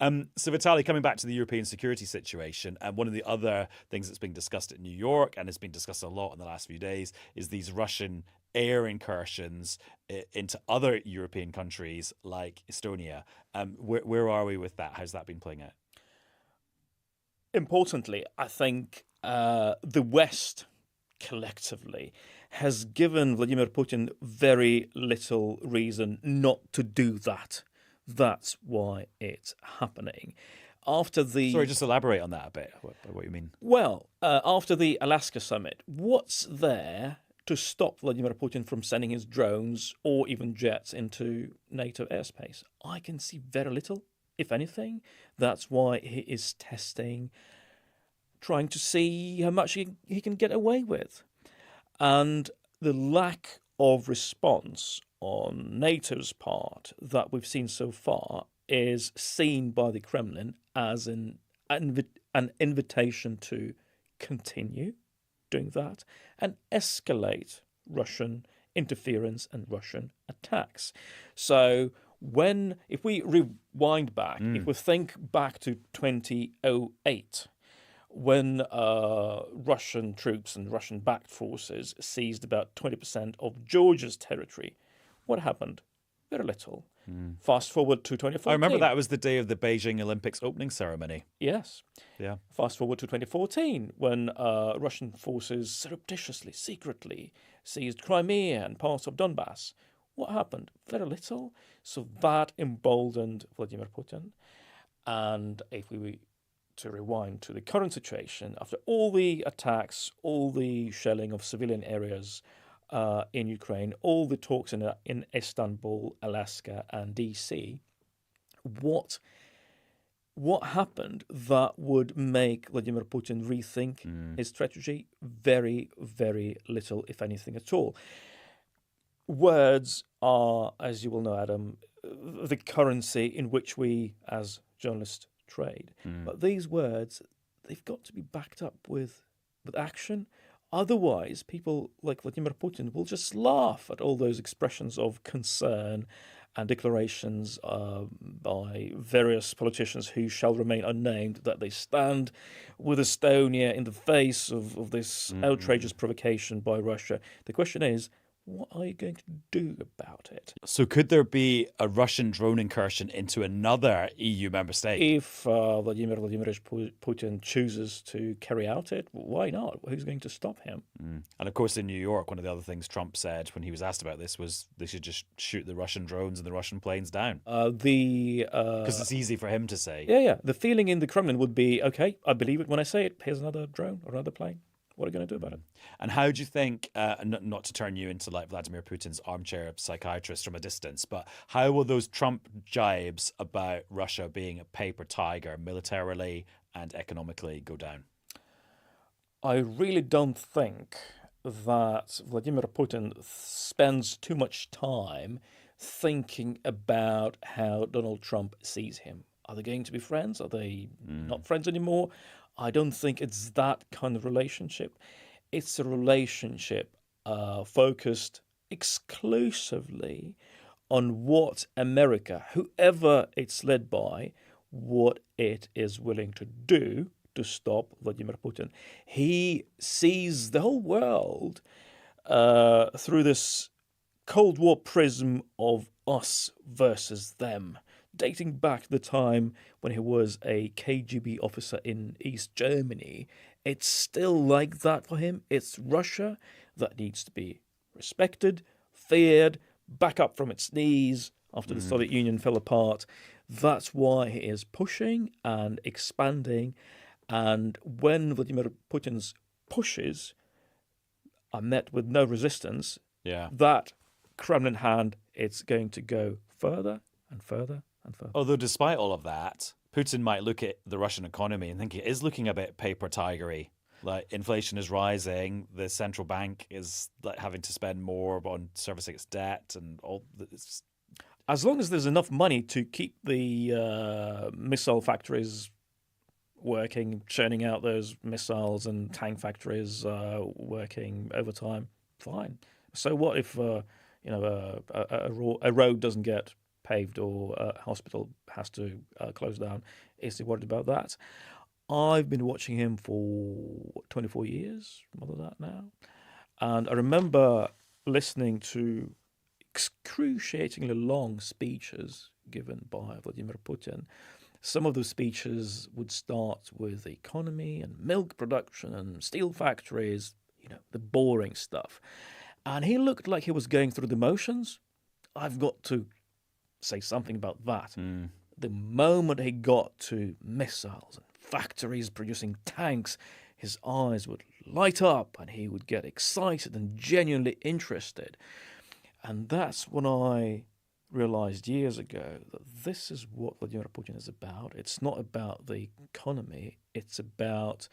So, Vitaly, coming back to the European security situation, and one of the other things that's being discussed at New York and has been discussed a lot in the last few days is these Russian air incursions into other European countries like Estonia. Where are we with that? How's that been playing out? Importantly, I think the West collectively has given Vladimir Putin very little reason not to do that. That's why it's happening. After Sorry, the just elaborate on that a bit. What you mean? after the Alaska summit, what's there to stop Vladimir Putin from sending his drones or even jets into NATO airspace? I can see very little, if anything. That's why he is testing, trying to see how much he can get away with. And the lack of response on NATO's part that we've seen so far is seen by the Kremlin as an invitation to continue doing that and escalate Russian interference and Russian attacks. So if we rewind back, if we think back to 2008, when Russian troops and Russian-backed forces seized about 20% of Georgia's territory, what happened? Very little. Fast forward to 2014. I remember that was the day of the Beijing Olympics opening ceremony. Yes. Yeah. Fast forward to 2014, when Russian forces surreptitiously, secretly seized Crimea and parts of Donbass. What happened? Very little. So that emboldened Vladimir Putin. And if we were to rewind to the current situation, after all the attacks, all the shelling of civilian areas in Ukraine, all the talks in Istanbul, Alaska, and DC, what happened that would make Vladimir Putin rethink his strategy? Very, very little, if anything at all. Words are, as you will know, Adam, the currency in which we, as journalists, trade. But these words, they've got to be backed up with action. Otherwise, people like Vladimir Putin will just laugh at all those expressions of concern and declarations by various politicians who shall remain unnamed that they stand with Estonia in the face of this outrageous provocation by Russia. The question is, what are you going to do about it? So could there be a Russian drone incursion into another EU member state? If Vladimir Vladimirovich Putin chooses to carry out it, why not? Who's going to stop him? And of course, in New York, one of the other things Trump said when he was asked about this was they should just shoot the Russian drones and the Russian planes down. Because it's easy for him to say. Yeah. The feeling in the Kremlin would be, okay, I believe it when I say it. Here's another drone or another plane. What are you going to do about it? And how do you think, not to turn you into like Vladimir Putin's armchair psychiatrist from a distance, but how will those Trump jibes about Russia being a paper tiger militarily and economically go down? I really don't think that Vladimir Putin spends too much time thinking about how Donald Trump sees him. Are they going to be friends? Are they not friends anymore? I don't think it's that kind of relationship. It's a relationship focused exclusively on what America, whoever it's led by, what it is willing to do to stop Vladimir Putin. He sees the whole world through this Cold War prism of us versus them, dating back to the time when he was a KGB officer in East Germany. It's still like that for him. It's Russia that needs to be respected, feared, back up from its knees after the Soviet Union fell apart. That's why he is pushing and expanding. And when Vladimir Putin's pushes are met with no resistance, that Kremlin hand, it's going to go further and further and further. Although despite all of that, Putin might look at the Russian economy and think it is looking a bit paper tigery. Like inflation is rising, the central bank is like having to spend more on servicing its debt and all this. As long as there's enough money to keep the missile factories working, churning out those missiles, and tank factories working overtime, fine. So what if a road doesn't get paved or a hospital has to close down, is he worried about that? I've been watching him for 24 years, more than that now. And I remember listening to excruciatingly long speeches given by Vladimir Putin. Some of those speeches would start with the economy and milk production and steel factories, the boring stuff. And he looked like he was going through the motions. I've got to say something about that. The moment he got to missiles and factories producing tanks, his eyes would light up and he would get excited and genuinely interested. And that's when I realized years ago that this is what Vladimir Putin is about. It's not about the economy. It's about